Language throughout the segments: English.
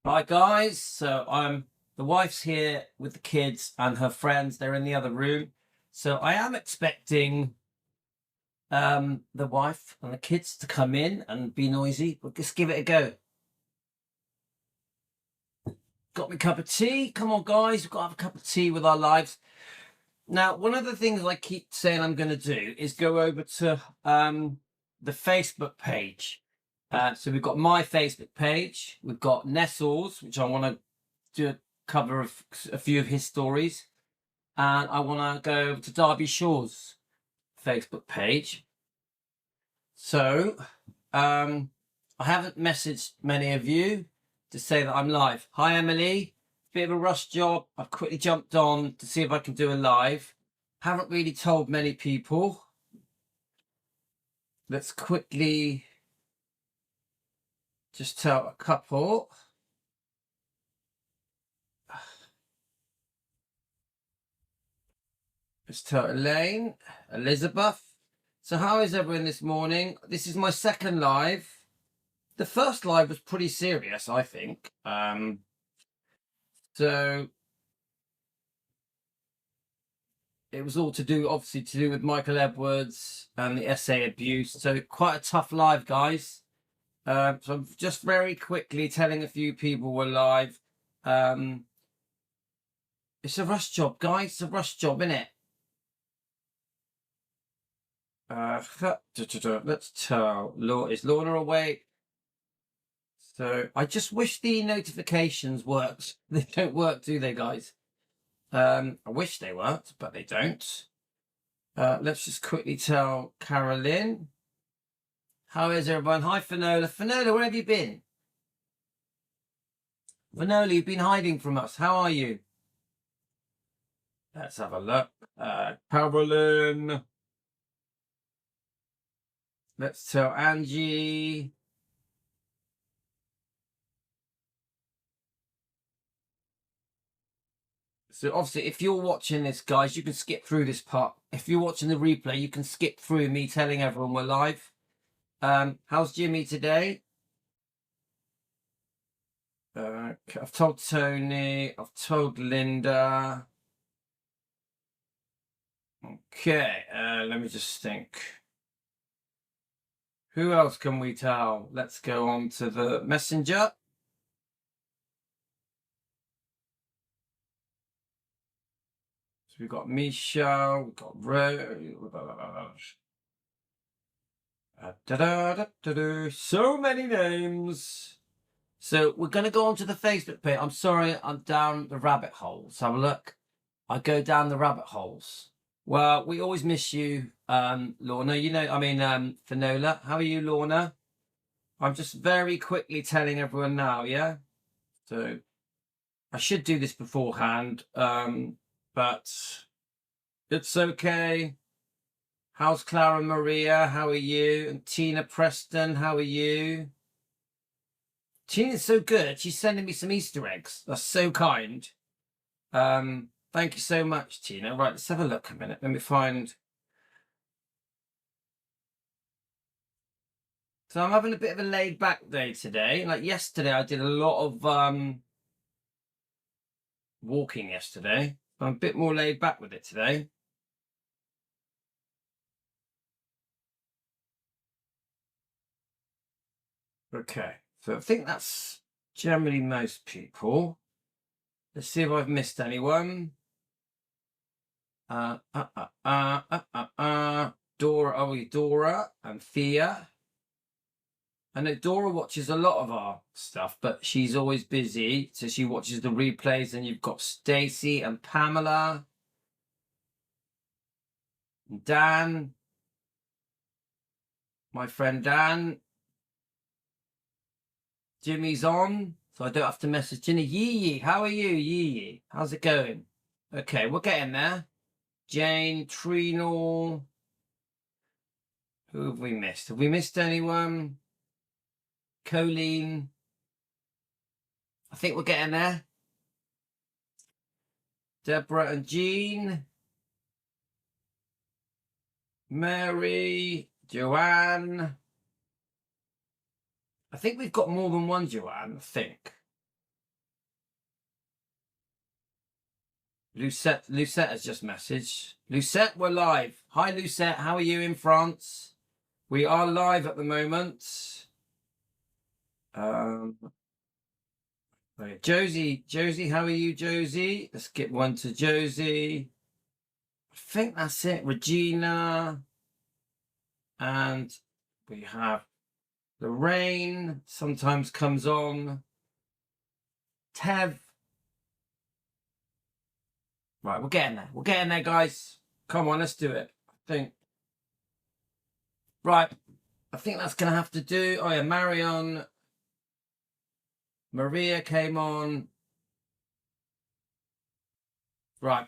Hi guys, the wife's here with the kids and her friends. They're in the other room. So I am expecting the wife and the kids to come in and be noisy, but just give it a go. Got me a cup of tea. Come on guys, we've got to have a cup of tea with our lives. Now, one of the things I keep saying I'm going to do is go over to the Facebook page. So we've got my Facebook page. We've got Nestle's, which I want to do a cover of a few of his stories, and I want to go to Derby Shaw's Facebook page. So I haven't messaged many of you to say that I'm live. Hi Emily, bit of a rush job. I've quickly jumped on to see if I can do a live. Haven't really told many people. Let's quickly just tell a couple. Let's tell Elaine, Elizabeth. So how is everyone this morning? This is my second live. The first live was pretty serious, I think. So it was all to do, obviously, to do with Michael Edwards and the SA abuse. So quite a tough live, guys. So I'm just very quickly telling a few people we're live. It's a rush job, guys. It's a rush job, isn't it? Let's tell. Is Lorna awake? So I just wish the notifications worked. They don't work, do they, guys? I wish they worked, but they don't. Let's just quickly tell Carolyn. How is everyone? Hi, Finola. Finola, where have you been? Finola, you've been hiding from us. How are you? Let's have a look. Carolyn. Let's tell Angie. So obviously, if you're watching this, guys, you can skip through this part. If you're watching the replay, you can skip through me telling everyone we're live. How's Jimmy today? I've told Tony. I've told Linda. Okay, let me just think. Who else can we tell? Let's go on to the messenger. So we've got Michelle, we've got Rose. So many names. So we're going to go on to the Facebook page. I'm sorry, I'm down the rabbit hole. Let's have a look. I go down the rabbit holes. Well, we always miss you, Lorna. Finola. How are you, Lorna? I'm just very quickly telling everyone now, yeah? So I should do this beforehand, but it's okay. How's Clara Maria? How are you? And Tina Preston, how are you? Tina's so good. She's sending me some Easter eggs. That's so kind. Thank you so much, Tina. Right, let's have a look a minute. Let me find. So I'm having a bit of a laid back day today. Like yesterday, I did a lot of walking yesterday. I'm a bit more laid back with it today. Okay, so I think that's generally most people. Let's see if I've missed anyone. Dora and Thea. I know Dora watches a lot of our stuff, but she's always busy, so she watches the replays. And you've got Stacy and Pamela, and Dan, my friend Dan. Jimmy's on, so I don't have to message Ginny. Yee, how are you, Yee? How's it going? Okay, we're getting there. Jane, Trinal. Who have we missed? Have we missed anyone? Colleen. I think we're getting there. Deborah and Jean. Mary. Joanne. I think we've got more than one Joanne, I think. Lucette has just messaged. Lucette, we're live. Hi, Lucette. How are you in France? We are live at the moment. Josie, how are you, Josie? Let's get one to Josie. I think that's it. Regina. And we have the rain sometimes comes on. Tev. Right, we're getting there. We're getting there, guys. Come on, let's do it. I think. Right. I think that's going to have to do. Oh, yeah, Marion. Maria came on. Right.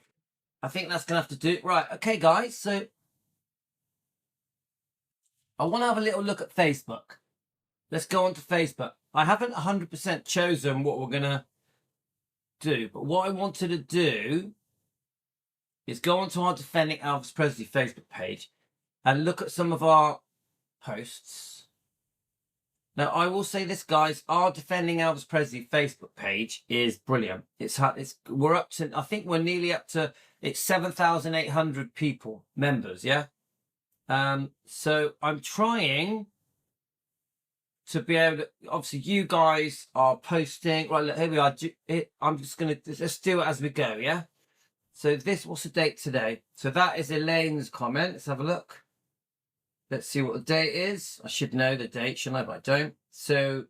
I think that's going to have to do. Right. Okay, guys. So I want to have a little look at Facebook. Let's go on to Facebook. I haven't 100% chosen what we're going to do, but what I wanted to do is go onto our Defending Elvis Presley Facebook page and look at some of our posts. Now, I will say this, guys, our Defending Elvis Presley Facebook page is brilliant. We're up to, I think we're nearly up to, it's 7,800 people, members, yeah? So I'm trying to be able to, obviously you guys are posting, right, look, here we are. I'm just going to, let's do it as we go, yeah? So this, what's the date today? So that is Elaine's comment. Let's have a look. Let's see what the date is. I should know the date, shouldn't I? But I don't. So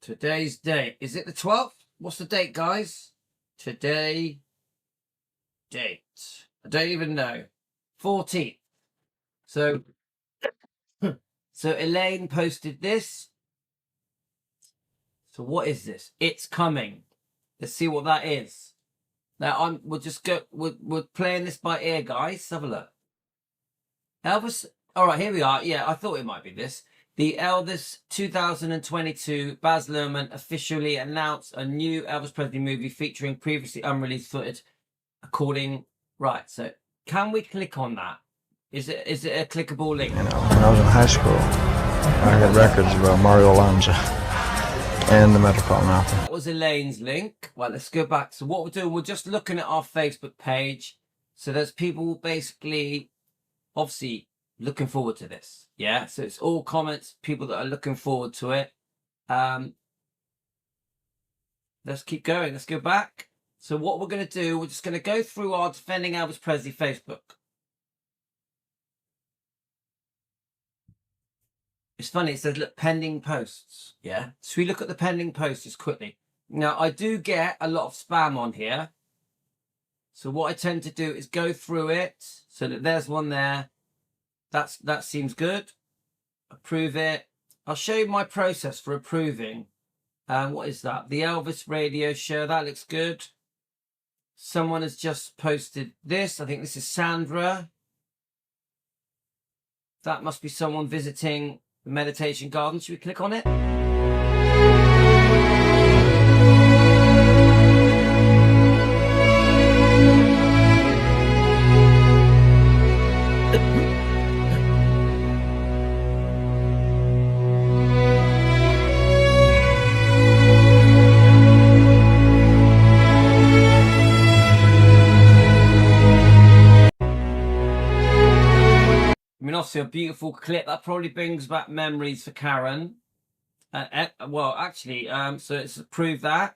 today's date. Is it the 12th? What's the date, guys? Today. Date. I don't even know. 14th. So, so Elaine posted this. So what is this? It's coming. Let's see what that is. Now we'll just go. We're playing this by ear, guys. Let's have a look. Elvis. All right, here we are. Yeah, I thought it might be this. The Elvis 2022 Baz Luhrmann officially announced a new Elvis Presley movie featuring previously unreleased footage. According, right. So can we click on that? Is it a clickable link? You know, when I was in high school, I got records about Mario Lanza and the Metropolitan Opera. That was Elaine's link. Well, let's go back. So what we're doing, we're just looking at our Facebook page. So there's people basically, obviously, looking forward to this. Yeah. So it's all comments, people that are looking forward to it. Let's keep going. Let's go back. So what we're going to do, we're just going to go through our Defending Elvis Presley Facebook. It's funny, it says, look, pending posts. Yeah. So we look at the pending posts just quickly. Now, I do get a lot of spam on here. So what I tend to do is go through it. So that there's one there. That seems good. Approve it. I'll show you my process for approving. What is that? The Elvis radio show. That looks good. Someone has just posted this. I think this is Sandra. That must be someone visiting the meditation garden. Should we click on it? I mean, obviously a beautiful clip. That probably brings back memories for Karen. Well, actually, so it's approved that.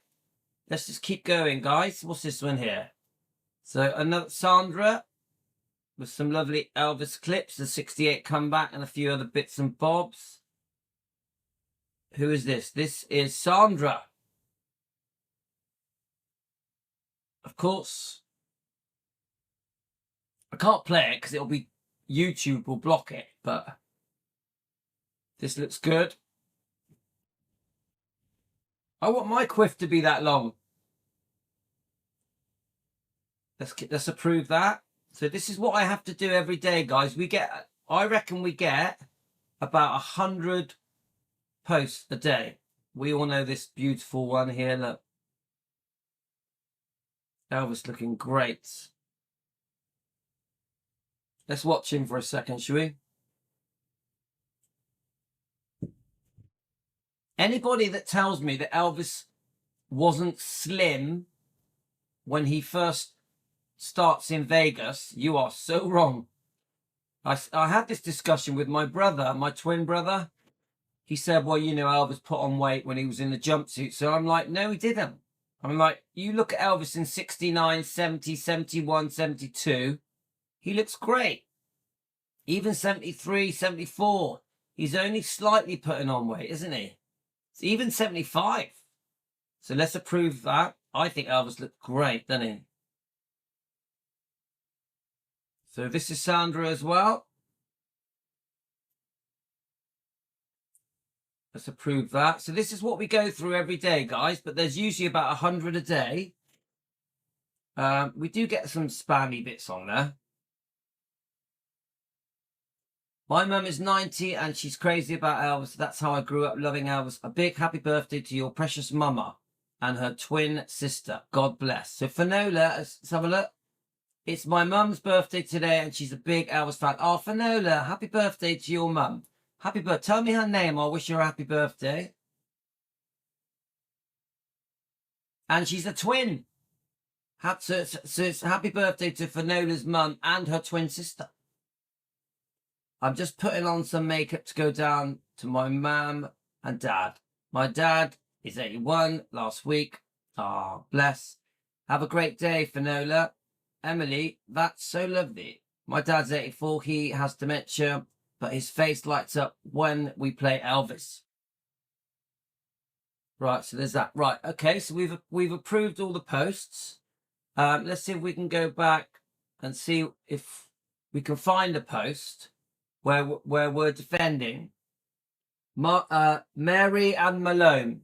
Let's just keep going, guys. What's this one here? So another Sandra with some lovely Elvis clips, the 68 comeback and a few other bits and bobs. Who is this? This is Sandra. Of course. I can't play it because it'll be YouTube will block it, but this looks good. I want my quiff to be that long. Let's approve that. So this is what I have to do every day, guys. I reckon we get about 100 posts a day. We all know this beautiful one here. Look, Elvis looking great. Let's watch him for a second, shall we? Anybody that tells me that Elvis wasn't slim when he first starts in Vegas, you are so wrong. I had this discussion with my brother, my twin brother. He said, well, you know, Elvis put on weight when he was in the jumpsuit. So I'm like, no, he didn't. I'm like, you look at Elvis in 69, 70, 71, 72. He looks great. Even 73, 74. He's only slightly putting on weight, isn't he? It's even 75. So let's approve that. I think Elvis looked great, doesn't he? So this is Sandra as well. Let's approve that. So this is what we go through every day, guys, but there's usually about 100 a day. We do get some spammy bits on there. My mum is 90 and she's crazy about Elvis. That's how I grew up loving Elvis. A big happy birthday to your precious mama and her twin sister. God bless. So Finola, let's have a look. It's my mum's birthday today and she's a big Elvis fan. Oh, Finola, happy birthday to your mum. Happy birthday. Tell me her name. I'll wish her a happy birthday. And she's a twin. So it's happy birthday to Finola's mum and her twin sister. I'm just putting on some makeup to go down to my mum and dad. My dad is 81 last week. Ah, bless. Have a great day, Finola. Emily, that's so lovely. My dad's 84. He has dementia, but his face lights up when we play Elvis. Right, so there's that. Right, okay, so we've approved all the posts. Let's see if we can go back and see if we can find a post where we're defending Mary Ann Malone.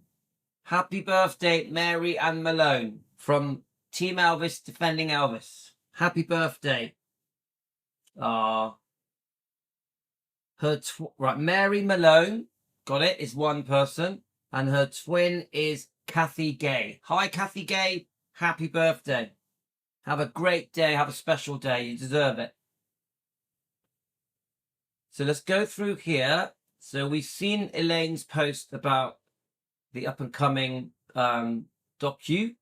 Happy birthday, Mary Ann Malone, from Team Elvis defending Elvis. Happy birthday. Right, Mary Malone, got it, is one person, and her twin is Kathy Gay. Hi, Kathy Gay. Happy birthday. Have a great day. Have a special day. You deserve it. So let's go through here. So we've seen Elaine's post about the up-and-coming docu.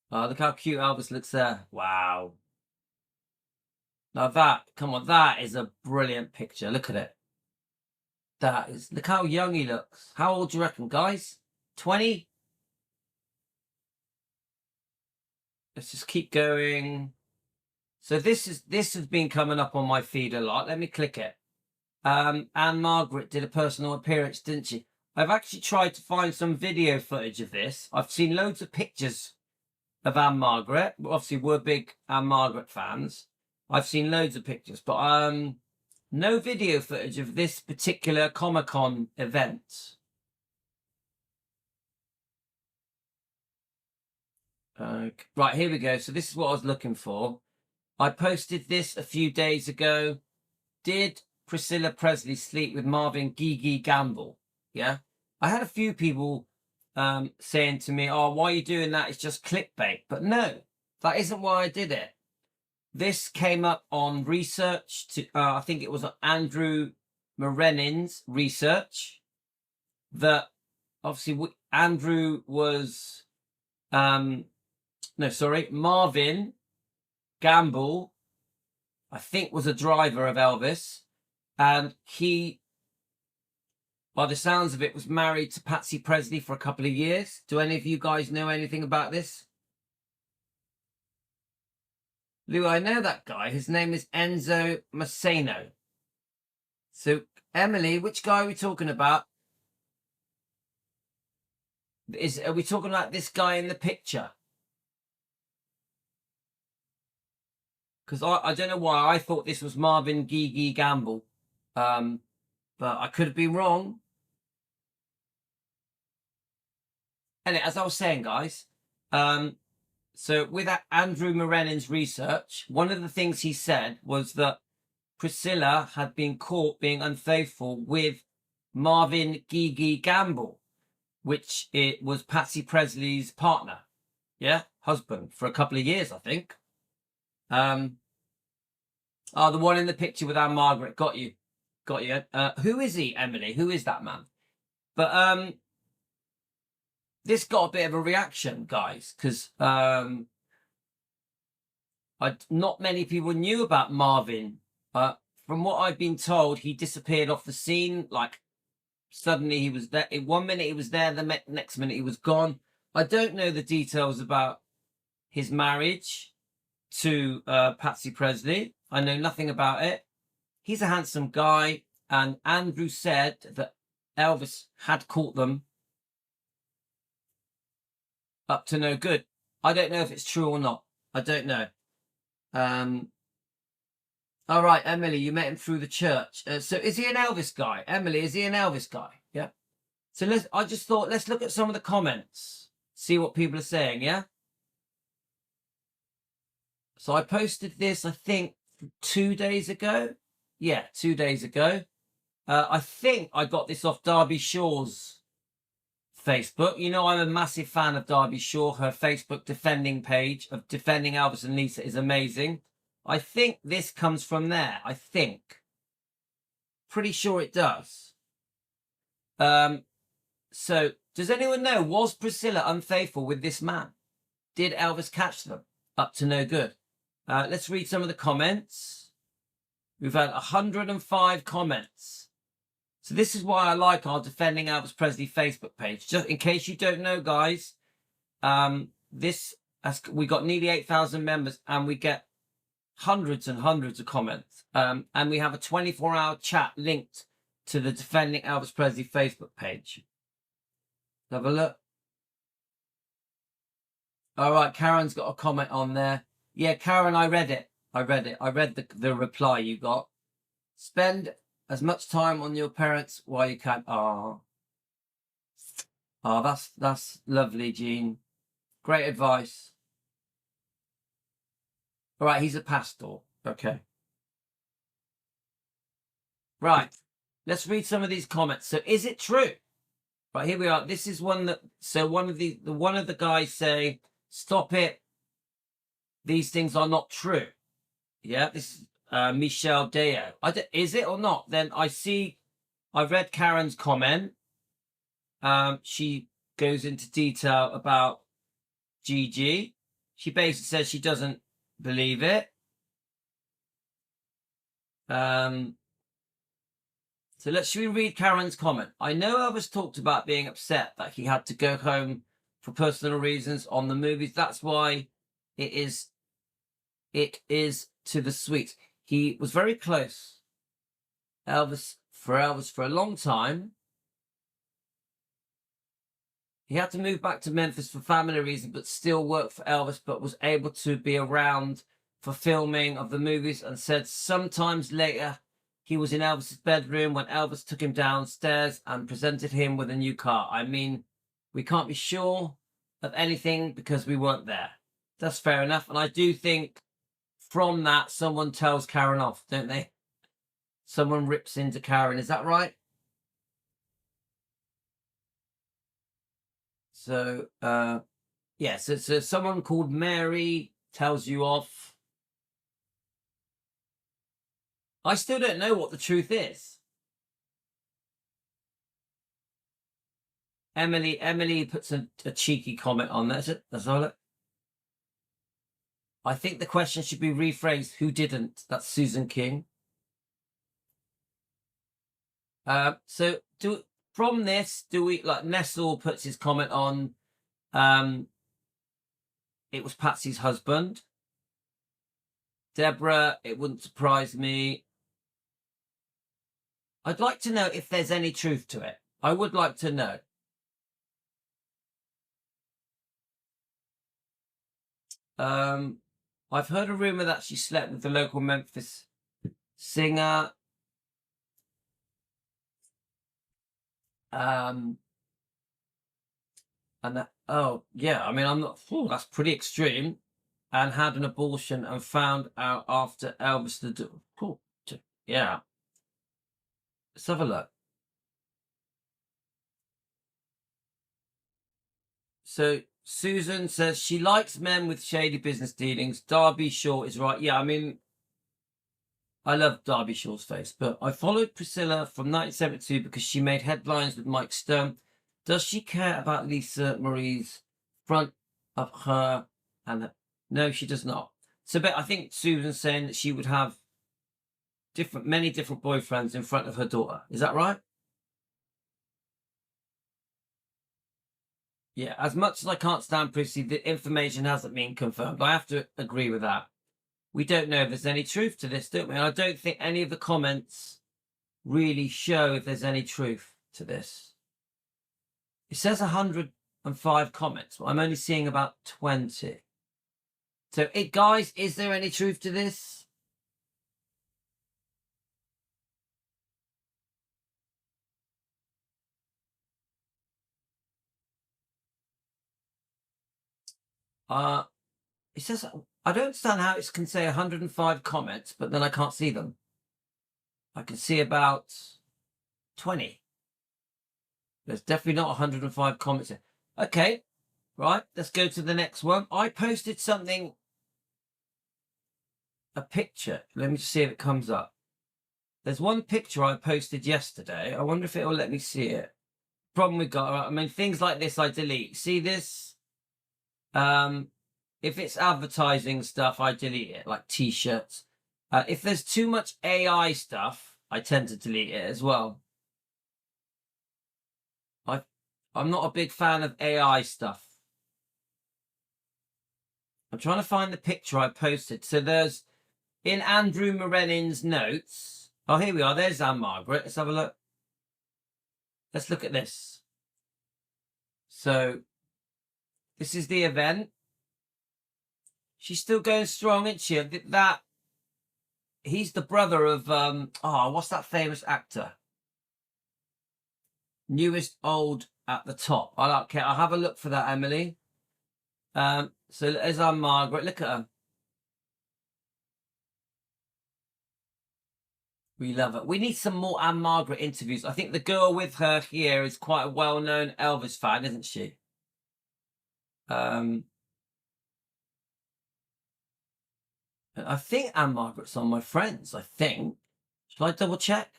Look how cute Elvis looks there. Wow. Now that, come on, that is a brilliant picture. Look at it. That is, look how young he looks. How old do you reckon, guys? 20? Let's just keep going. So this has been coming up on my feed a lot. Let me click it. Anne Margaret did a personal appearance, didn't she? I've actually tried to find some video footage of this. I've seen loads of pictures of Anne Margaret. Obviously, we're big Anne Margaret fans. I've seen loads of pictures, but no video footage of this particular Comic-Con event. Right, here we go. So this is what I was looking for. I posted this a few days ago. Did Priscilla Presley sleep with Marvin Gigi Gamble? Yeah. I had a few people saying to me, oh, why are you doing that? It's just clickbait. But no, that isn't why I did it. This came up on research. I think it was Andrew Marenin's research. That obviously Andrew was... Marvin Gamble, I think, was a driver of Elvis, and he, by the sounds of it, was married to Patsy Presley for a couple of years. Do any of you guys know anything about this? Lou, I know that guy. His name is Enzo Maceno. So, Emily, which guy are we talking about? Are we talking about this guy in the picture? Because I don't know why I thought this was Marvin Gigi Gamble. But I could have been wrong. And as I was saying, guys, so with Andrew Marenin's research, one of the things he said was that Priscilla had been caught being unfaithful with Marvin Gigi Gamble, which it was Patsy Presley's partner. Yeah, husband for a couple of years, I think. The one in the picture with Anne Margaret, got you. got you. Who is he, Emily? Who is that man? But this got a bit of a reaction, guys, because not many people knew about Marvin. From what I've been told, he disappeared off the scene. Like, suddenly he was there. In 1 minute he was there, the next minute he was gone. I don't know the details about his marriage to Patsy Presley. I know nothing about it. He's a handsome guy, and Andrew said that Elvis had caught them up to no good. I don't know if it's true or not. I don't know. All right, Emily, you met him through the church. So is he an Elvis guy? Emily, is he an Elvis guy? Yeah. So I just thought, let's look at some of the comments, see what people are saying, yeah? So I posted this, I think, 2 days ago. Yeah, 2 days ago. I think I got this off Darby Shaw's Facebook. You know, I'm a massive fan of Darby Shaw. Her Facebook defending page of defending Elvis and Lisa is amazing. I think this comes from there. I think. Pretty sure it does. So, does anyone know, was Priscilla unfaithful with this man? Did Elvis catch them? Up to no good. Let's read some of the comments. We've had 105 comments. So this is why I like our Defending Elvis Presley Facebook page. Just in case you don't know, guys, we got nearly 8,000 members and we get hundreds and hundreds of comments. And we have a 24-hour chat linked to the Defending Elvis Presley Facebook page. Have a look. All right, Karen's got a comment on there. Yeah, Karen, I read it. I read the reply you got. Spend as much time on your parents while you can. That's lovely, Jean. Great advice. All right, he's a pastor. Okay. Right, let's read some of these comments. So, is it true? Right, here we are. This is one that. So one of the guys say, "Stop it. These things are not true." Yeah, this is Michelle Deo. Is it or not? Then I've read Karen's comment. She goes into detail about Gigi. She basically says she doesn't believe it. So should we read Karen's comment? I know Elvis talked about being upset that he had to go home for personal reasons on the movies. That's why it is to the sweet. He was very close. Elvis for a long time. He had to move back to Memphis for family reasons, but still worked for Elvis, but was able to be around for filming of the movies, and said sometimes later he was in Elvis's bedroom when Elvis took him downstairs and presented him with a new car. I mean, we can't be sure of anything because we weren't there. That's fair enough. And I do think from that, someone tells Karen off, don't they? Someone rips into Karen. Is that right? So, yeah, so someone called Mary tells you off. I still don't know what the truth is. Emily puts a cheeky comment on there. That's all. I think the question should be rephrased. Who didn't? That's Susan King. So from this, do we, like, Nessel puts his comment on, it was Patsy's husband. Deborah, it wouldn't surprise me. I'd like to know if there's any truth to it. I would like to know. I've heard a rumor that she slept with the local Memphis singer. And that, oh yeah, I mean, I'm not. That's pretty extreme. And had an abortion and found out after Elvis the do. Cool. Yeah. Let's have a look. So Susan says she likes men with shady business dealings. Darby Shaw is right. Yeah, I mean, I love Derby Shaw's face, but I followed Priscilla from 1972 because she made headlines with Mike Stone. Does she care about Lisa Marie's front of her and her? No, she does not. So, but I think Susan's saying that she would have many different boyfriends in front of her daughter. Is that right? Yeah, as much as I can't stand Prissy, the information hasn't been confirmed. I have to agree with that. We don't know if there's any truth to this, don't we? And I don't think any of the comments really show if there's any truth to this. It says 105 comments, but I'm only seeing about 20. So, guys, is there any truth to this? It says, I don't understand how it can say 105 comments, but then I can't see them. I can see about 20. There's definitely not 105 comments here. Okay, right, let's go to the next one. I posted something, a picture. Let me just see if it comes up. There's one picture I posted yesterday. I wonder if it will let me see it. Problem we got, I mean, things like this I delete. See this? If it's advertising stuff, I delete it, like T-shirts. If there's too much AI stuff, I tend to delete it as well. I'm not a big fan of AI stuff. I'm trying to find the picture I posted. So there's, in Andrew Morenin's notes. Oh, here we are. There's Anne-Margaret. Let's have a look. Let's look at this. So this is the event. She's still going strong, isn't she? He's the brother of, what's that famous actor? Newest old at the top. I don't care. I'll have a look for that, Emily. So there's our Margaret. Look at her. We love her. We need some more Anne Margaret interviews. I think the girl with her here is quite a well-known Elvis fan, isn't she? I think Anne Margaret's on my friends, I think. Shall I double check?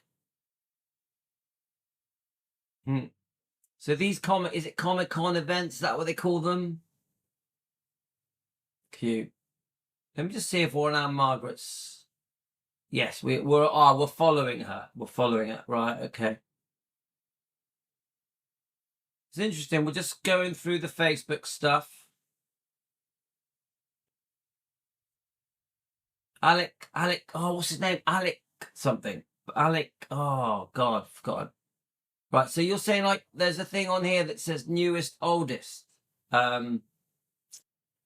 So these is it Comic-Con events? Is that what they call them? Cute. Let me just see if we're on Anne Margaret's. Yes, we're following her. We're following it. Right, okay. It's interesting. We're just going through the Facebook stuff. Alec, what's his name? Alec something. Alec, oh God, I've forgotten. Right, so you're saying like there's a thing on here that says newest, oldest. Emily,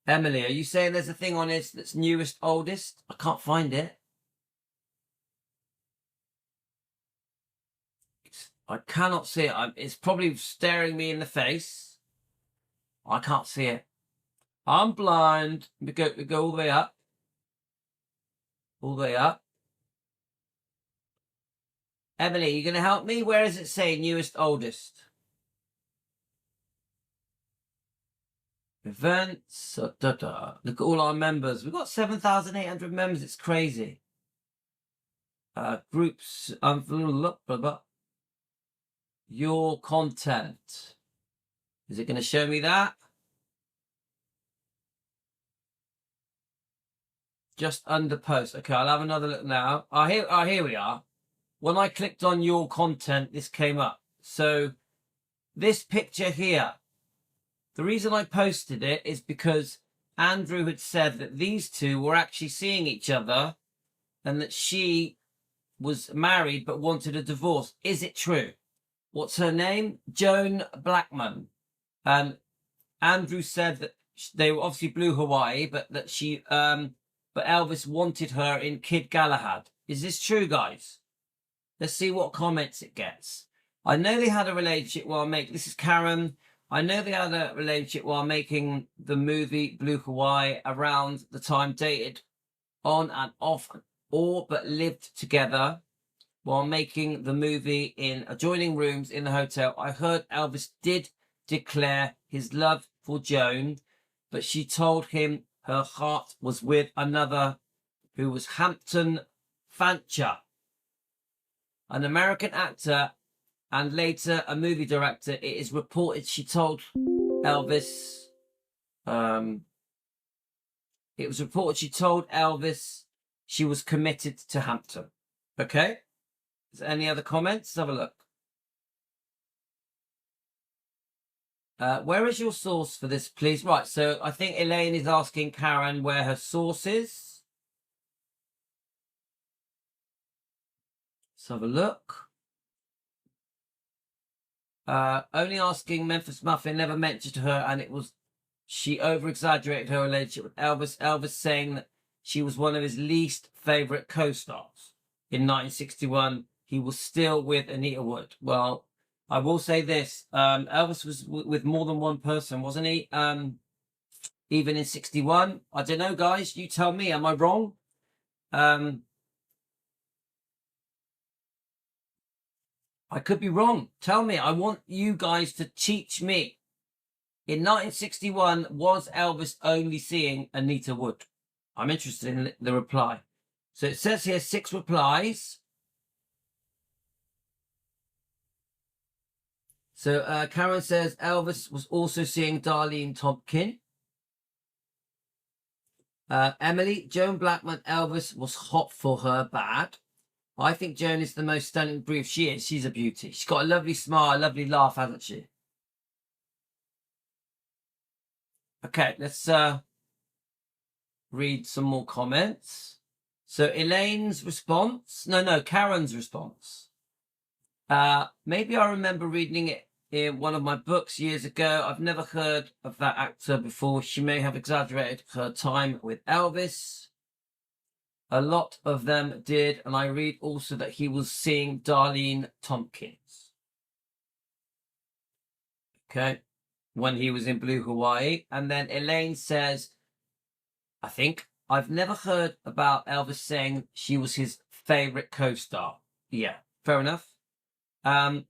are you saying there's a thing on this that's newest, oldest? I can't find it. I cannot see it. It's probably staring me in the face. I can't see it. I'm blind. We go all the way up. All the way up. Emily, you going to help me? Where does it say newest, oldest? Events. Look at all our members. We've got 7,800 members. It's crazy. Groups. Your content. Is it going to show me that? Just under post. Okay, I'll have another look now. Here we are. When I clicked on your content, this came up. So this picture here, the reason I posted it is because Andrew had said that these two were actually seeing each other and that she was married but wanted a divorce. Is it true? What's her name? Joan Blackman. Andrew said that they were obviously Blue Hawaii, but that but Elvis wanted her in Kid Galahad. Is this true, guys? Let's see what comments it gets. I know they had a relationship while this is Karen. I know they had a relationship while making the movie Blue Hawaii, around the time dated on and off, but lived together while making the movie in adjoining rooms in the hotel. I heard Elvis did declare his love for Joan, but she told him her heart was with another who was Hampton Fancher, an American actor and later a movie director. It is reported she told Elvis, it was reported she told Elvis she was committed to Hampton. Okay? Is there any other comments? Let's have a look. Where is your source for this, please? Right, so I think Elaine is asking Karen where her source is. Let's have a look. Only asking Memphis Muffin never mentioned her, and it was she over-exaggerated her relationship with Elvis. Elvis saying that she was one of his least favourite co-stars. In 1961, he was still with Anita Wood. Well, I will say this. Elvis was with more than one person, wasn't he? Even in 61. I don't know, guys. You tell me. Am I wrong? I could be wrong. Tell me. I want you guys to teach me. In 1961, was Elvis only seeing Anita Wood? I'm interested in the reply. So it says here 6 replies. So Karen says Elvis was also seeing Darlene Tompkin. Emily, Joan Blackman, Elvis was hot for her bad. I think Joan is the most stunning brief. She is. She's a beauty. She's got a lovely smile, a lovely laugh, hasn't she? Okay, let's read some more comments. So Elaine's response. No, Karen's response. Maybe I remember reading it in one of my books years ago. I've never heard of that actor before. She may have exaggerated her time with Elvis. A lot of them did, and I read also that he was seeing Darlene Tompkins. Okay, when he was in Blue Hawaii. And then Elaine says, I think, I've never heard about Elvis saying she was his favourite co-star. Yeah, fair enough. So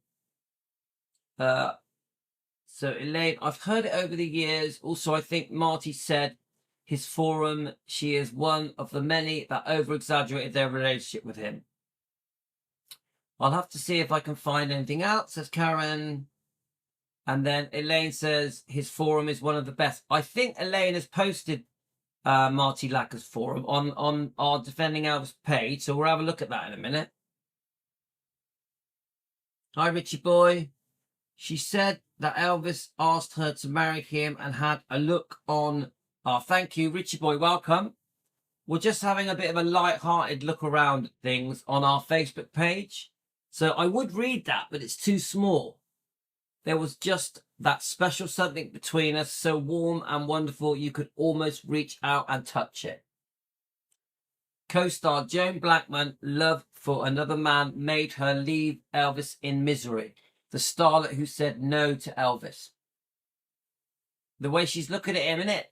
Elaine, I've heard it over the years. Also, I think Marty said his forum, she is one of the many that over-exaggerated their relationship with him. I'll have to see if I can find anything out, says Karen. And then Elaine says his forum is one of the best. I think Elaine has posted Marty Lacker's forum on our Defending Elvis page, so we'll have a look at that in a minute. Hi, Richie boy. She said that Elvis asked her to marry him and had a look on... Oh, thank you, Richie boy. Welcome. We're just having a bit of a light-hearted look around at things on our Facebook page. So I would read that, but it's too small. There was just that special something between us, so warm and wonderful you could almost reach out and touch it. Co-star Joan Blackman, love for another man made her leave Elvis in misery. The starlet who said no to Elvis. The way she's looking at him, innit?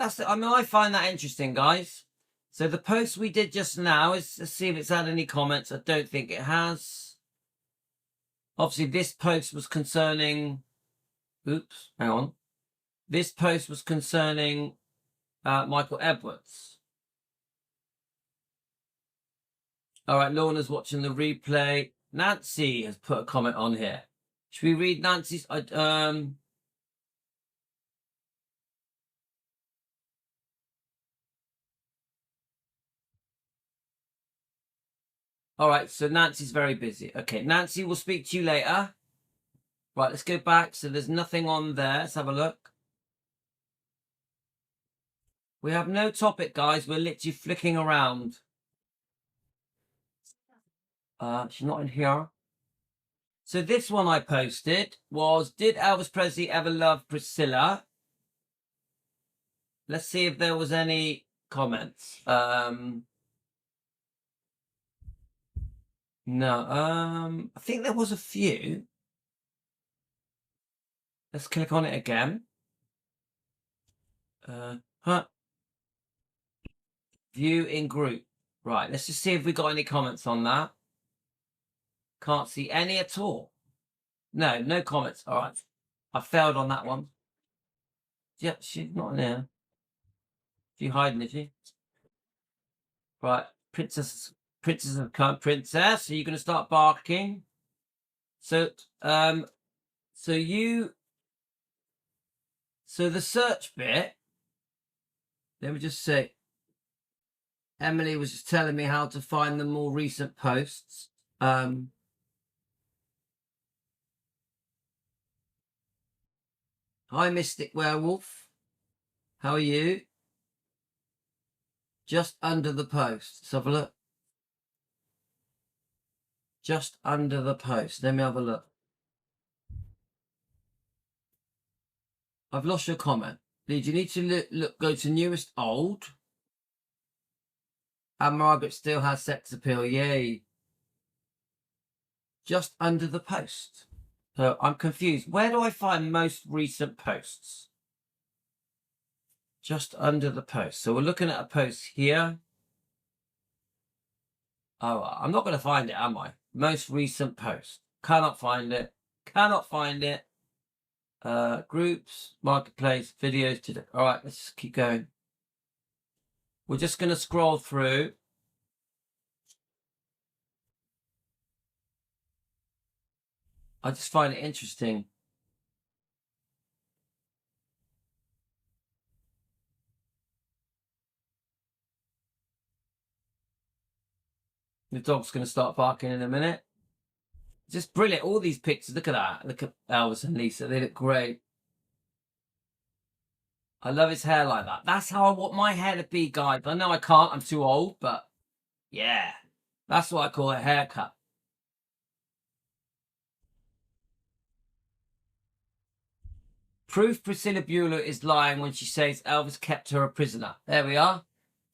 I find that interesting, guys. So the post we did just now is, let's see if it's had any comments. I don't think it has. Obviously, this post was concerning... Oops, hang on. This post was concerning Michael Edwards. All right, Lorna's watching the replay. Nancy has put a comment on here. Should we read Nancy's... All right, so Nancy's very busy. Okay, Nancy, we'll speak to you later. Right, let's go back. So there's nothing on there. Let's have a look. We have no topic, guys. We're literally flicking around. She's not in here. So this one I posted was, did Elvis Presley ever love Priscilla? Let's see if there was any comments. No, I think there was a few. Let's click on it again. View in group. Right, let's just see if we got any comments on that. Can't see any at all. No comments. All right. I failed on that one. Yep, she's not in there. She hiding, is she? Right, princess, are you going to start barking? So, so the search bit. Let me just say, Emily was just telling me how to find the more recent posts. Hi, Mystic Werewolf. How are you? Just under the post. Let's have a look. Just under the post. Let me have a look. I've lost your comment. Did you need to look? Go to newest old. And Margaret still has sex appeal. Yay. Just under the post. So I'm confused. Where do I find most recent posts? Just under the post. So we're looking at a post here. Oh, I'm not going to find it, am I? Most recent post. Cannot find it. Cannot find it. Groups, marketplace, videos today. All right, let's just keep going. We're just going to scroll through. I just find it interesting. The dog's going to start barking in a minute. Just brilliant. All these pictures. Look at that. Look at Elvis and Lisa. They look great. I love his hair like that. That's how I want my hair to be, guys. I know I can't. I'm too old, but yeah. That's what I call a haircut. Proof Priscilla Bueller is lying when she says Elvis kept her a prisoner. There we are.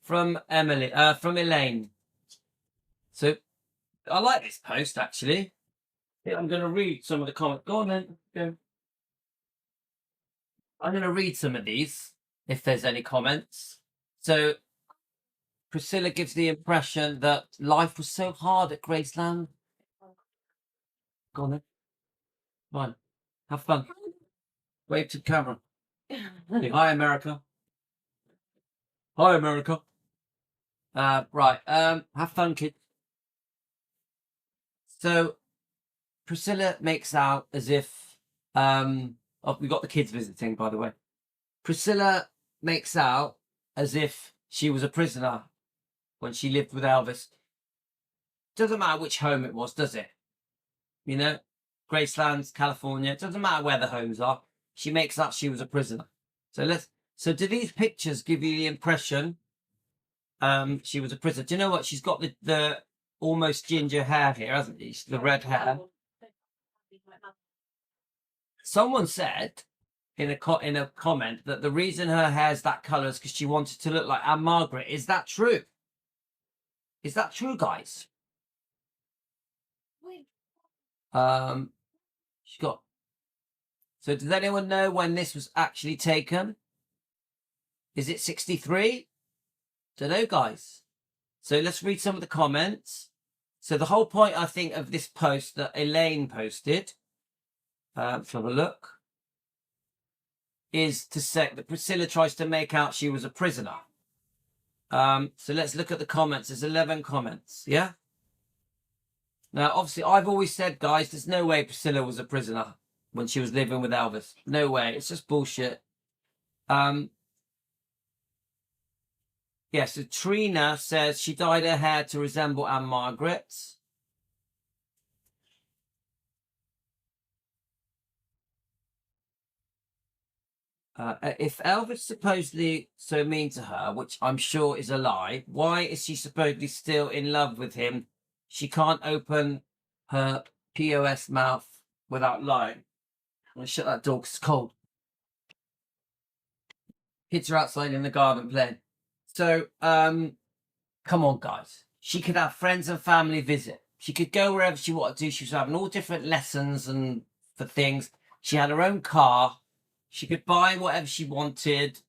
From Emily, from Elaine. So I like this post, actually. I'm going to read some of the comments. Go on then. Go. I'm going to read some of these, if there's any comments. So Priscilla gives the impression that life was so hard at Graceland. Go on then. Come on. Have fun. Wave to the camera. Hi, America. Hi, America. Right. Have fun, kids. So Priscilla makes out as if we got the kids visiting, by the way. Priscilla makes out as if she was a prisoner when she lived with Elvis. Doesn't matter which home it was, does it? You know, Graceland, California. It doesn't matter where the homes are. She makes out she was a prisoner. So do these pictures give you the impression she was a prisoner? Do you know what? She's got the almost ginger hair here, hasn't she? The red hair. Someone said in a comment that the reason her hair's that colour is because she wanted to look like Anne Margaret. Is that true? Is that true, guys? She got. So does anyone know when this was actually taken? Is it 63? Don't know, guys. So let's read some of the comments. So the whole point, I think, of this post that Elaine posted, let's have a look, is to say that Priscilla tries to make out she was a prisoner. So let's look at the comments. There's 11 comments, yeah? Now, obviously, I've always said, guys, there's no way Priscilla was a prisoner when she was living with Elvis. No way. It's just bullshit. Yeah, so Trina says she dyed her hair to resemble Anne Margaret. If Elvis supposedly so mean to her, which I'm sure is a lie, why is she supposedly still in love with him? She can't open her POS mouth without lying. I'm going to shut that door because it's cold. Kids are outside in the garden playing. So, come on, guys. She could have friends and family visit. She could go wherever she wanted to. She was having all different lessons and for things. She had her own car. She could buy whatever she wanted.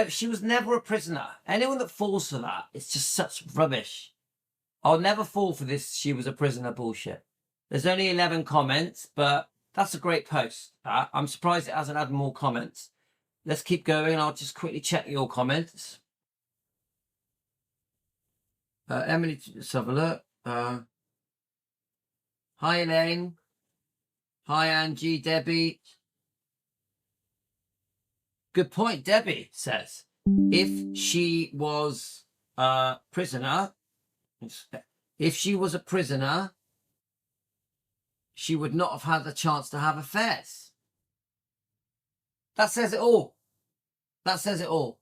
She was never a prisoner. Anyone that falls for that, it's just such rubbish. I'll never fall for this she was a prisoner bullshit. There's only 11 comments, but that's a great post. I'm surprised it hasn't had more comments. Let's keep going. I'll just quickly check your comments. Emily, let's have a look. Hi, Elaine. Hi, Angie, Debbie. Good point, Debbie says. If she was a prisoner, she would not have had the chance to have affairs. That says it all. That says it all.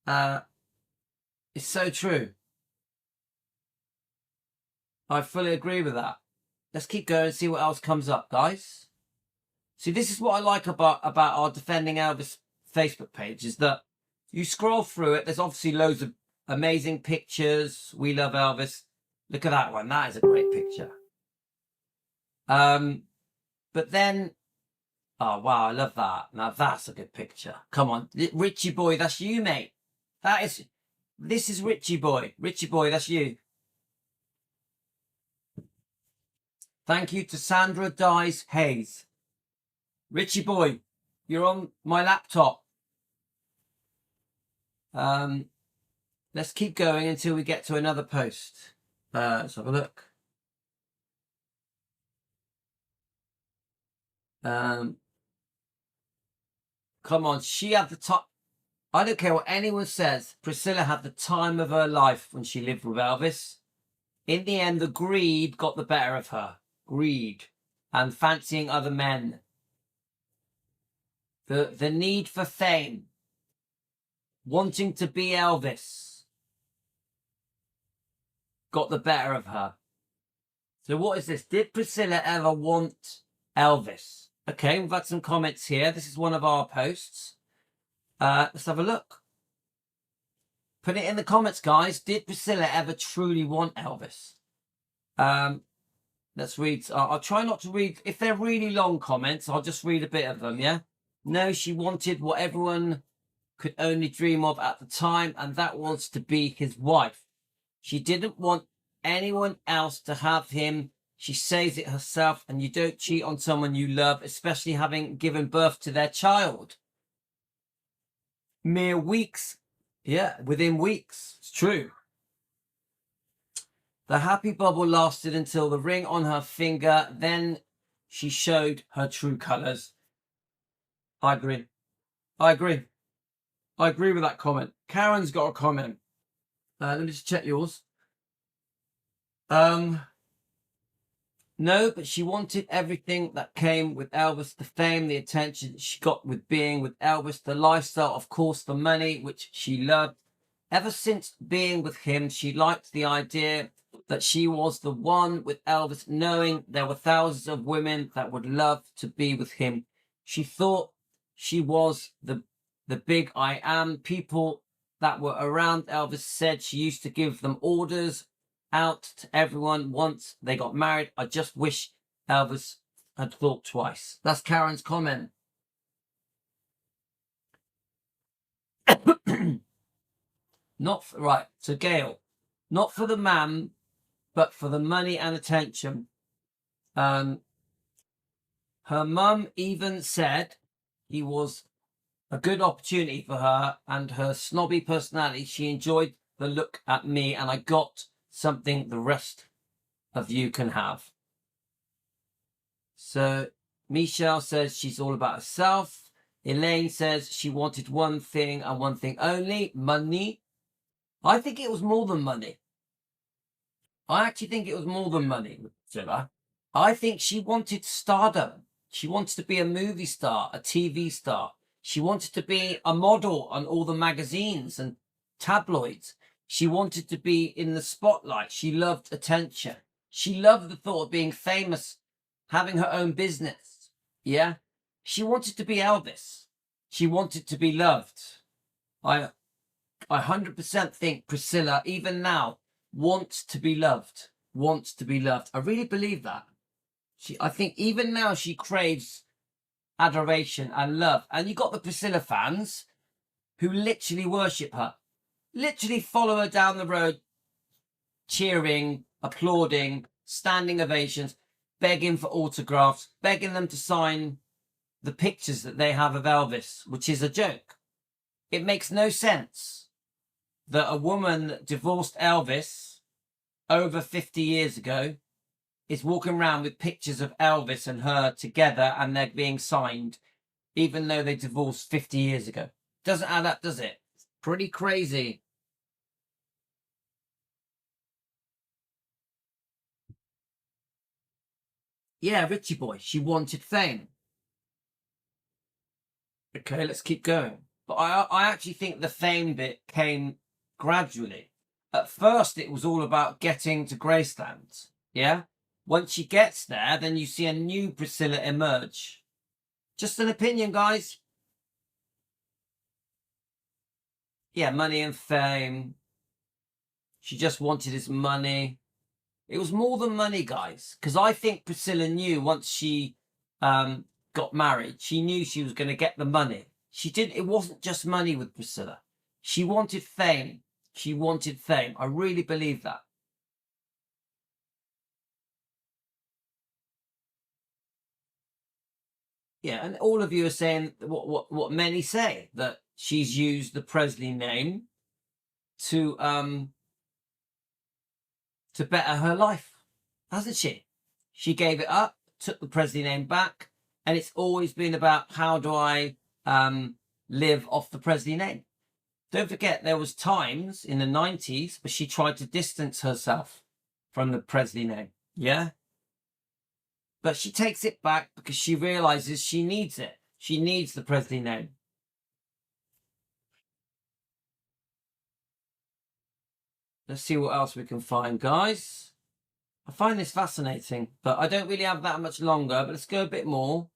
It's so true. I fully agree with that. Let's keep going and see what else comes up, guys. See, this is what I like about our Defending Elvis Facebook page, is that you scroll through it. There's obviously loads of amazing pictures. We love Elvis. Look at that one. That is a great picture. But then, oh, wow, I love that. Now, that's a good picture. Come on. Richie boy, that's you, mate. This is Richie boy. Richie boy, that's you. Thank you to Sandra Dice Hayes. Richie boy, you're on my laptop. Let's keep going until we get to another post. Let's have a look. Come on, she had the time. I don't care what anyone says. Priscilla had the time of her life when she lived with Elvis. In the end, the greed got the better of her. Greed and fancying other men. The need for fame. Wanting to be Elvis got the better of her. So what is this? Did Priscilla ever want Elvis? Okay, we've had some comments here. This is one of our posts. Let's have a look. Put it in the comments, guys. Did Priscilla ever truly want Elvis? Let's read. I'll try not to read. If they're really long comments, I'll just read a bit of them, yeah? No, she wanted what everyone could only dream of at the time, and that was to be his wife. She didn't want anyone else to have him. She says it herself, and you don't cheat on someone you love, especially having given birth to their child. Mere weeks. Yeah, within weeks. It's true. The happy bubble lasted until the ring on her finger. Then she showed her true colours. I agree. I agree. I agree with that comment. Karen's got a comment. Let me just check yours. No, but she wanted everything that came with Elvis, the fame, the attention she got with being with Elvis, the lifestyle, of course, the money, which she loved. Ever since being with him, she liked the idea that she was the one with Elvis, knowing there were thousands of women that would love to be with him. She thought she was the big I am. People that were around Elvis said she used to give them orders out to everyone once they got married. I just wish Elvis had thought twice. That's Karen's comment. Right, so Gail, not for the man, but for the money and attention. Her mum even said he was a good opportunity for her, and her snobby personality. She enjoyed the look at me, and I got something the rest of you can have. So Michelle says she's all about herself. Elaine says she wanted one thing and one thing only, money. I think it was more than money. I actually think it was more than money, Priscilla. I think she wanted stardom. She wanted to be a movie star, a TV star. She wanted to be a model on all the magazines and tabloids. She wanted to be in the spotlight. She loved attention. She loved the thought of being famous, having her own business. Yeah? She wanted to be Elvis. She wanted to be loved. I 100% think Priscilla, even now, wants to be loved. Wants to be loved. I really believe that. I think even now she craves adoration and love. And you got the Priscilla fans who literally worship her. Literally follow her down the road, cheering, applauding, standing ovations, begging for autographs, begging them to sign the pictures that they have of Elvis, which is a joke. It makes no sense that a woman that divorced Elvis over 50 years ago is walking around with pictures of Elvis and her together and they're being signed, even though they divorced 50 years ago. Doesn't add up, does it? It's pretty crazy. Yeah, Richie boy, she wanted fame. Okay, let's keep going. But I actually think the fame bit came gradually. At first, it was all about getting to Graceland. Yeah? Once she gets there, then you see a new Priscilla emerge. Just an opinion, guys. Yeah, money and fame. She just wanted his money. It was more than money, guys. Because I think Priscilla knew once she got married, she knew she was going to get the money. It wasn't just money with Priscilla. She wanted fame. She wanted fame. I really believe that. Yeah, and all of you are saying what many say, that she's used the Presley name to better her life, hasn't she? She gave it up, took the Presley name back, and it's always been about how do I live off the Presley name. Don't forget, there was times in the 90s where she tried to distance herself from the Presley name. Yeah? But she takes it back because she realizes she needs it. She needs the Presley name. Let's see what else we can find, guys. I find this fascinating, but I don't really have that much longer, but let's go a bit more.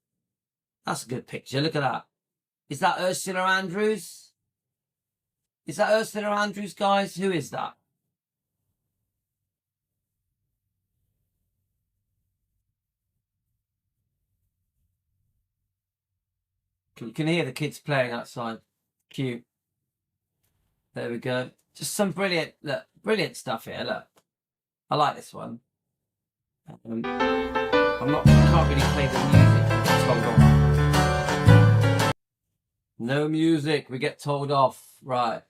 That's a good picture. Look at that. Is that Ursula Andrews? Is that Ursula Andrews, guys? Who is that? You can hear the kids playing outside. Cute. There we go. Just some brilliant stuff here. Look, I like this one. Can't really play the music. We get told off. No music. We get told off. Right.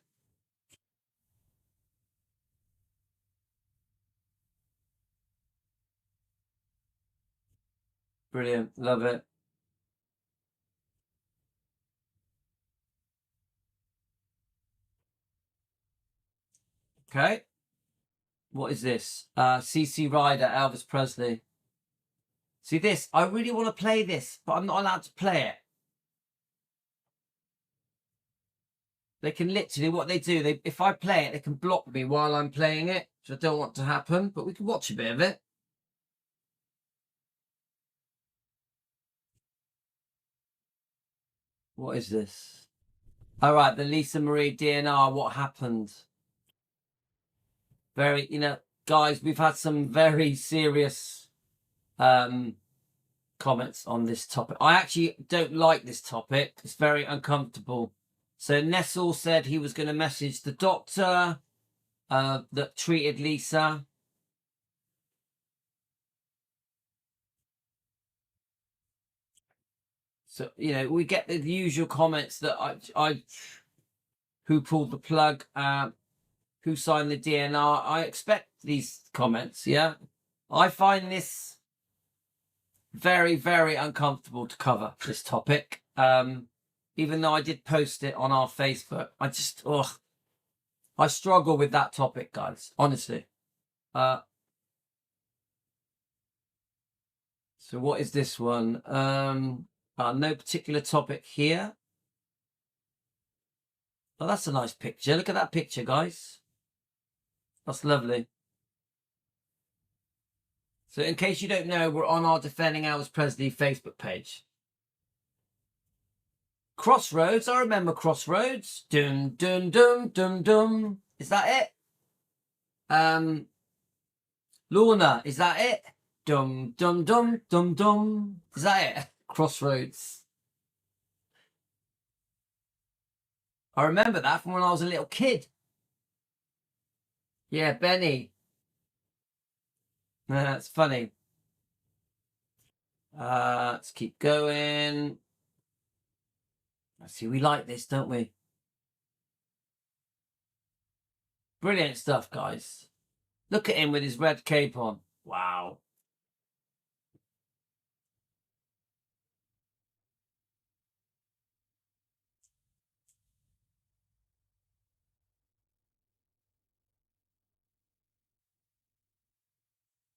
Brilliant. Love it. Okay. What is this? CC Rider, Elvis Presley. See this? I really want to play this, but I'm not allowed to play it. They can literally, what they do, if I play it, they can block me while I'm playing it, which I don't want to happen, but we can watch a bit of it. What is this? All right, the Lisa Marie DNR, what happened? Very, guys, we've had some very serious comments on this topic. I actually don't like this topic. It's very uncomfortable. So Nessel said he was going to message the doctor that treated Lisa. So, we get the usual comments that I who pulled the plug, who signed the DNR. I expect these comments, yeah? I find this very, very uncomfortable to cover, this topic. Even though I did post it on our Facebook, I struggle with that topic, guys, honestly. So what is this one? No particular topic here. Oh, that's a nice picture. Look at that picture, guys. That's lovely. So in case you don't know, we're on our Defending Elvis Presley Facebook page. Crossroads. I remember Crossroads. Dum, dum, dum, dum, dum. Is that it? Lorna. Is that it? Dum, dum, dum, dum, dum. Is that it? Crossroads. I remember that from when I was a little kid. Yeah, Benny. That's funny. Let's keep going. I see, we like this, don't we? Brilliant stuff, guys. Look at him with his red cape on. Wow.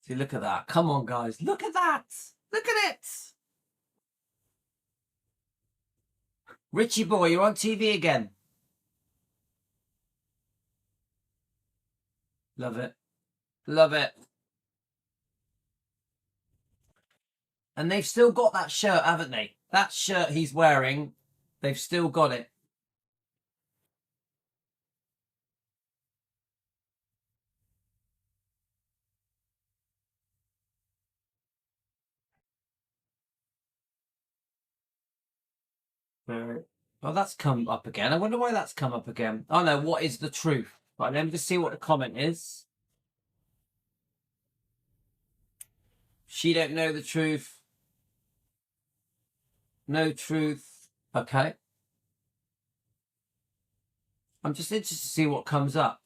See, look at that. Come on, guys. Look at that. Look at it. Richie boy, you're on TV again. Love it. Love it. And they've still got that shirt, haven't they? That shirt he's wearing, they've still got it. Oh, that's come up again. I wonder why that's come up again. Oh no, what is the truth? Right, let me just see what the comment is. She don't know the truth. No truth. Okay. I'm just interested to see what comes up.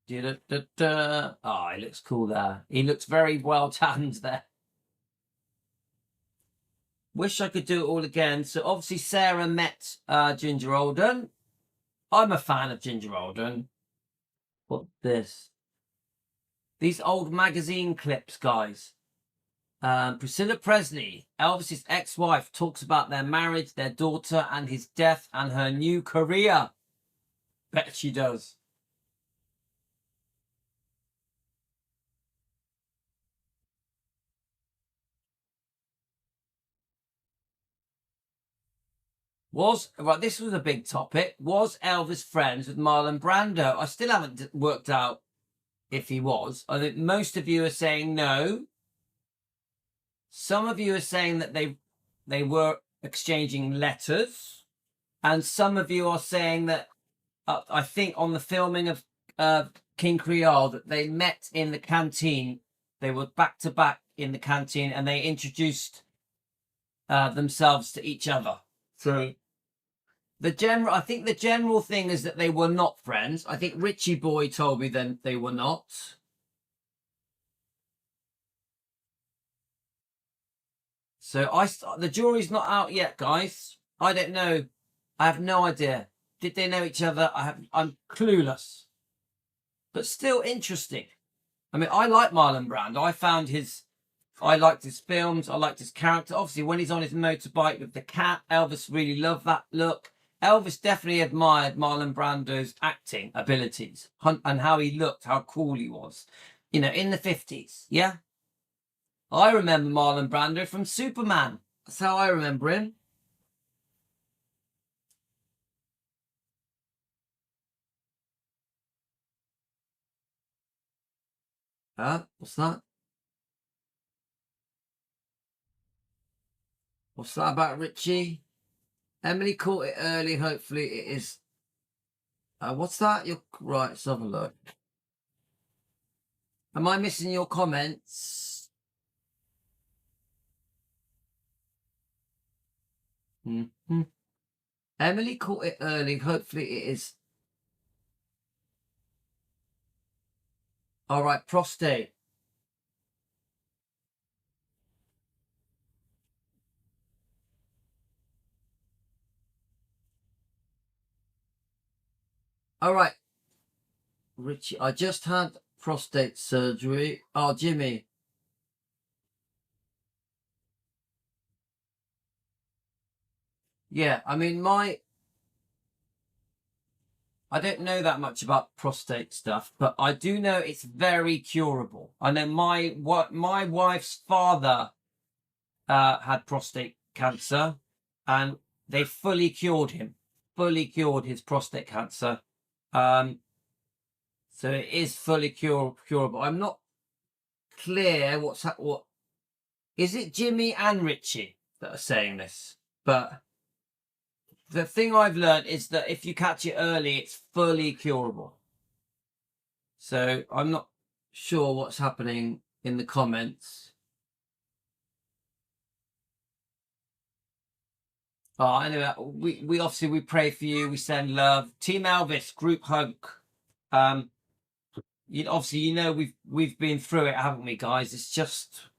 Oh, he looks cool there. He looks very well tanned there. Wish I could do it all again. So obviously Sarah met Ginger Alden. I'm a fan of Ginger Alden. What's this? These old magazine clips, guys. Priscilla Presley, Elvis's ex-wife, talks about their marriage, their daughter, and his death, and her new career. Bet she does. This was a big topic. Was Elvis friends with Marlon Brando? I still haven't worked out if he was. I think most of you are saying no. Some of you are saying that they were exchanging letters, and some of you are saying that I think on the filming of King Creole that they met in the canteen. They were back to back in the canteen, and they introduced themselves to each other. So I think the general thing is that they were not friends. I think Richie Boy told me then they were not. So the jury's not out yet, guys. I don't know. I have no idea. Did they know each other? I'm clueless. But still interesting. I mean, I like Marlon Brando. I liked his films. I liked his character. Obviously, when he's on his motorbike with the cat, Elvis really loved that look. Elvis definitely admired Marlon Brando's acting abilities and how he looked, how cool he was, in the 50s. Yeah. I remember Marlon Brando from Superman. That's how I remember him. What's that? What's that about Richie? Emily caught it early. Hopefully it is. What's that? You're right. Let's have a look. Am I missing your comments? Mm-hmm. Emily caught it early. Hopefully it is. All right, prostate. All right, Richie, I just had prostate surgery. Oh, Jimmy. Yeah, I mean, I don't know that much about prostate stuff, but I do know it's very curable. I know my wife's father had prostate cancer, and they fully cured his prostate cancer. So it is fully curable. I'm not clear what is it Jimmy and Richie that are saying this, but the thing I've learned is that if you catch it early, it's fully curable. So I'm not sure what's happening in the comments. Anyway, we obviously we pray for you. We send love. Team Elvis group hug. obviously, we've been through it, haven't we, guys? It's just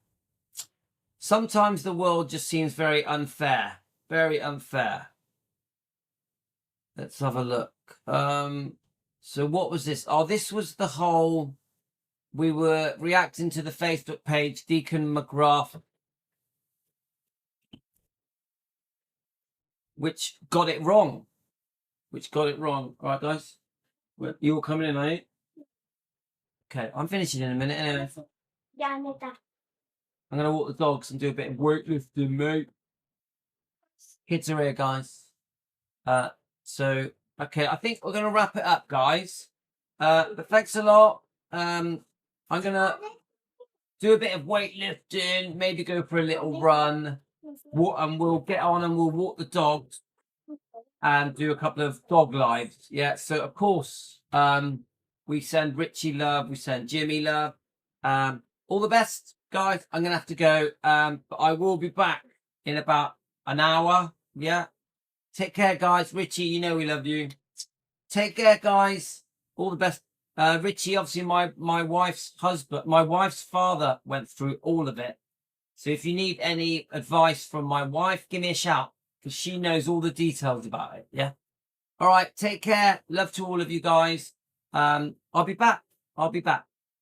sometimes the world just seems very unfair. Very unfair. Let's have a look. So what was this? Oh, this was the whole... We were reacting to the Facebook page, Deacon McGrath, which got it wrong. All right, guys? You all coming in, are you? Okay, I'm finishing in a minute anyway. I'm going to walk the dogs and do a bit of weightlifting, mate. Kids are here, guys. So, okay, I think we're going to wrap it up, guys. But thanks a lot. I'm going to do a bit of weightlifting, maybe go for a little run. And we'll get on and we'll walk the dogs and do a couple of dog lives. Yeah, so of course, we send Richie love, we send Jimmy love. All the best, guys. I'm going to have to go, but I will be back in about an hour. Yeah. Take care, guys. Richie, you know we love you. Take care, guys. All the best. Richie, obviously my wife's husband, my wife's father went through all of it. So if you need any advice from my wife, give me a shout because she knows all the details about it. Yeah. All right. Take care. Love to all of you guys. I'll be back.